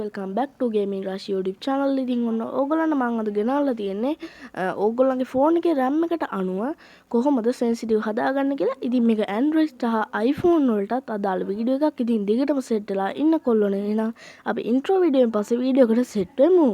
welcome back to Gaming Rush YouTube channel. ඉතින් ඔන්න ඕගොල්ලන්ට මම අද ගෙනල්ලා තියෙන්නේ ඕගොල්ලන්ගේ ෆෝන් එකේ RAM එකට අනුව කොහොමද sensitive හදාගන්න කියලා. ඉතින් මේක Android සහ iPhone වලටත් අදාළ වීඩියෝ එකක්. ඉතින් දිගටම සෙට් වෙලා ඉන්න කොල්ලෝනේ. එහෙනම් අපි intro වීඩියෝෙන් පස්සේ වීඩියෝ එකට සෙට් වෙමු.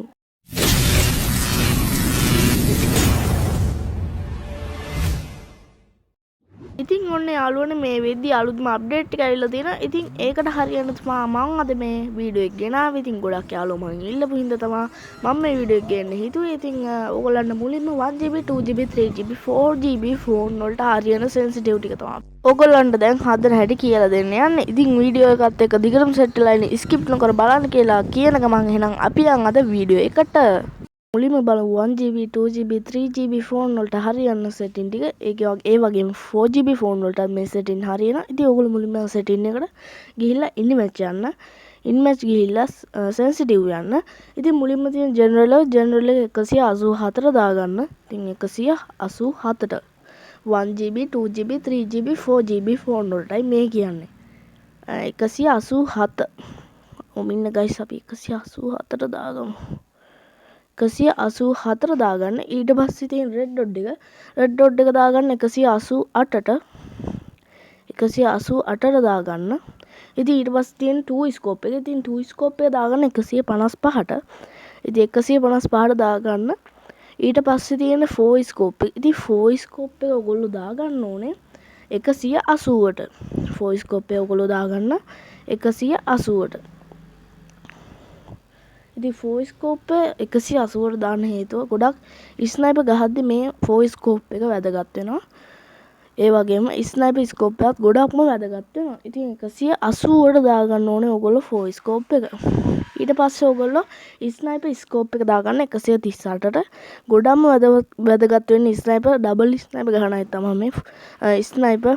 ඉතින් ඔන්න යාළුවනේ මේ වෙද්දි අලුත්ම අප්ඩේට් එක ඇවිල්ලා තියෙනවා. ඉතින් ඒකට හරියන්න තමයි මම අද මේ වීඩියෝ එක ගෙනාවේ. ඉතින් ගොඩක් යාළුවෝ මගෙන් ඉල්ලපු හින්දා තමයි මම මේ වීඩියෝ එක ගන්න හිතුවේ. ඉතින් ඕගොල්ලන්ට මුලින්ම 1GB 2GB 3GB 4GB phone වලට හරියන සෙන්සිටිව් ටික තමයි ඕගොල්ලන්ට දැන් හදන හැටි කියලා දෙන්න යන්නේ. ඉතින් වීඩියෝ එකත් එක්ක දිගටම සෙට් වෙලා ඉන්නේ ස්කිප් නොකර බලන්න කියලා කියන ගමන් එහෙනම් අපි යන් අද වීඩියෝ එකට. මුලින්ම බලමු 1GB 2GB 3GB ෆෝන් වලට හරියන සෙටින් ටික. ඒ වගේම 4GB ෆෝන් වලට මේ සෙටින් හරියනවා. ඉතින් ඔයගොල්ලෝ මුලින්ම සෙටින් එකට ගිහිල්ලා ඉන්මැච් යන්න. ඉන්මැච් ගිහිල්ලා සෙන්සිටිව් යන්න. ඉතින් මුලින්ම තියෙන ජෙනරල් 184 දාගන්න. ඉතින් 187ට 1GB 2GB 3GB 4GB phone වලටයි මේ කියන්නේ. 187 ඔමින්න ගයිස් අපි 187ට දාගමු. 184 දාගන්න. ඊට පස්සේ තියෙන රෙඩ් ඩොට් එක දාගන්න 188ට 188ට දාගන්න. ඉතින් ඊට පස්සේ තියෙන 2 ස්කෝප් එක. ඉතින් 2 ස්කෝප් එක දාගන්න 155ට. ඉතින් 155ට දාගන්න. ඊට පස්සේ තියෙන 4 ස්කෝප් එක. ඉතින් 4 ස්කෝප් එක ඔයගොල්ලෝ දාගන්න ඕනේ 180ට. 4 ස්කෝප් එක ඔයගොල්ලෝ දාගන්න 180ට. ඉතින් 4 ස්කෝප් එක 180ට දාන්න හේතුව ගොඩක් ස්නයිපර් ගහද්දි මේ 4 ස්කෝප් එක වැදගත් වෙනවා. ඒ වගේම ස්නයිපර් ස්කෝප් එකත් ගොඩක්ම වැදගත් වෙනවා. ඉතින් 180ට දාගන්න ඕනේ ඔයගොල්ලෝ 4 ස්කෝප් එක. ඊට පස්සේ ඔයගොල්ලෝ ස්නයිපර් ස්කෝප් එක දාගන්න 138ට. ගොඩක්ම වැදගත් වෙන්නේ ස්නයිපර් ඩබල් ස්නයිපර් ගහන අය තමයි මේ ස්නයිපර්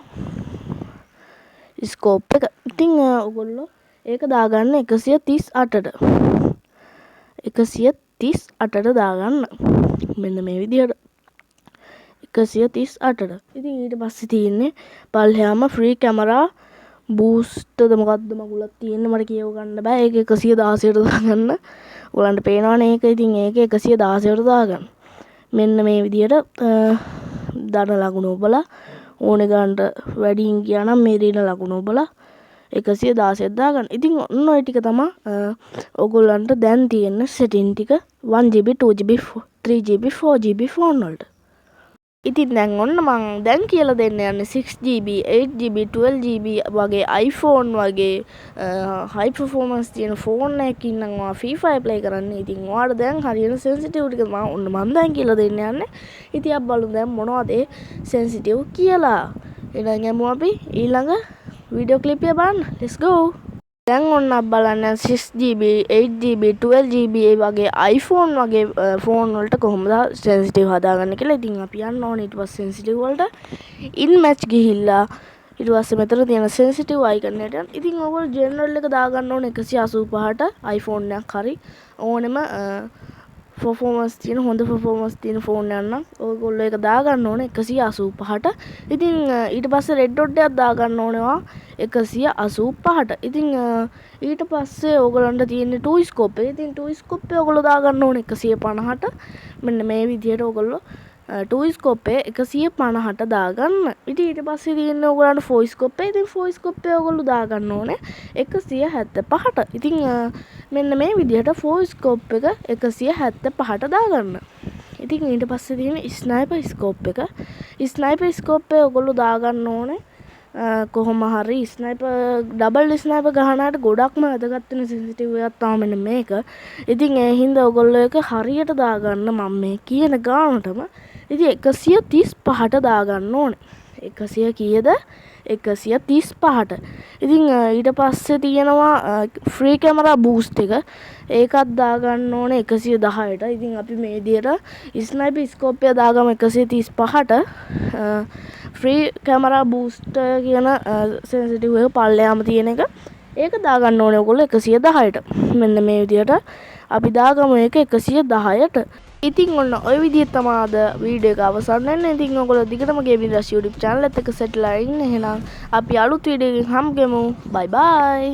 ස්කෝප් එක. ඉතින් ඔයගොල්ලෝ ඒක දාගන්න 138ට. 138ට දාගන්න. මෙන්න මේ විදිහට 138ට. ඉතින් ඊට පස්සේ තියෙන්නේ පල්හැම ෆ්‍රී කැමරා බූස්ට්ද මොකද්ද මගුලක් තියෙන්නේ මට කියව ගන්න බෑ. ඒක 116ට දාගන්න. ඔයගලන්ට පේනවනේ ඒක. ඉතින් ඒක 116ට දාගන්න. මෙන්න මේ විදිහට දන ලකුණු ඔබලා ඕනේ ගන්නට වැඩියෙන් ගියා නම් මේ දින ලකුණු ඔබලා 116 දාගන්න. ඉතින් ඔන්න ඔය ටික තමයි ඔයගොල්ලන්ට දැන් තියෙන සෙටින් ටික 1GB 2GB 3GB 4GB phone වලට. ඉතින් දැන් ඔන්න මම දැන් කියලා දෙන්න යන්නේ 6GB 8GB 12GB වගේ iPhone වගේ high performance තියෙන ෆෝන් එකකින් නම් ඔයා Free Fire play කරන්න. ඉතින් ඔයාලට දැන් හරියන sensitive ටික මම දැන් කියලා දෙන්න යන්නේ. ඉතින් අපි බලමු දැන් මොනවද ඒ sensitive කියලා. එහෙනම් යමු අපි ඊළඟ වීඩියෝ ක්ලිප් එක බලන්න. let's go. දැන් ඔන්න අපි බලන්න 6GB 8GB 12GB වගේ iPhone වගේ ෆෝන් වලට කොහොමද sensitive හදාගන්න කියලා. ඉතින් අපි යන්න ඕනේ ඊට පස්සේ sensitive වලට in match ගිහිල්ලා ඊට පස්සේ මෙතන තියෙන sensitive icon එකට යන්න. ඉතින් ඔයගොල්ලෝ general එක දාගන්න ඕනේ 185ට iPhone එකක් හරි ඕනෙම performance තියෙන හොඳ performance තියෙන ෆෝන් එකක් නම් ඔයගොල්ලෝ ඒක දාගන්න ඕනේ 185ට. ඉතින් ඊට පස්සේ red dot එකක් දාගන්න ඕනවා 185ට. ඉතින් ඊට පස්සේ ඔයගොල්ලන්ට තියෙන්නේ 2 scope එක. ඉතින් 2 scope එක ඔයගොල්ලෝ දාගන්න ඕනේ 150ට. මෙන්න මේ විදිහට ඔයගොල්ලෝ 2 scope එක 150ට දාගන්න. ඉතින් ඊට පස්සේ තියෙන්නේ ඔයගොල්ලන්ට 4 scope එක. ඉතින් 4 scope එක ඔයගොල්ලෝ දාගන්න ඕනේ 175ට. ඉතින් මෙන්න මේ විදිහට 4 scope එක 175ට දාගන්න. ඉතින් ඊට පස්සේ තියෙන sniper scope එක. sniper scope එක ඔයගොල්ලෝ දාගන්න ඕනේ කොහොම හරි ස්නයිපර් ඩබල් ස්නයිපර් ගහනාට ගොඩක්ම වැදගත් වෙන sensitive එකක් තමයි මෙන්න මේක. ඉතින් ඒ හින්දා ඔයගොල්ලෝ එක හරියට දාගන්න මම මේ කියන ගානටම. ඉතින් 135ට දාගන්න ඕනේ. 100 කීයද? 135ට. ඉතින් ඊට පස්සේ තියෙනවා ෆ්‍රී කැමරා බූස්ට් එක. ඒකත් දාගන්න ඕනේ 110ට. ඉතින් අපි මේ විදිහට ස්නයිපර් ස්කෝප් එක දාගමු 135ට. ෆ්‍රී කැමරා බූස්ට් කියන sensitive එක පල්ලෙහාම තියෙන එක. ඒක දාගන්න ඕනේ ඔයගොල්ලෝ 110ට. මෙන්න මේ විදිහට අපි දාගමු ඒක 110ට. ඉතින් ඔන්න ඔය විදිහට තමයි අද වීඩියෝ එක අවසන් වෙන්නේ. ඉතින් ඔයගොල්ලෝ දිගටම Gaming Rush YouTube channel එකත් එක්ක සෙට්ලා ඉන්න. එහෙනම් අපි අලුත් වීඩියෝ එකකින් හම්බෙමු. bye bye.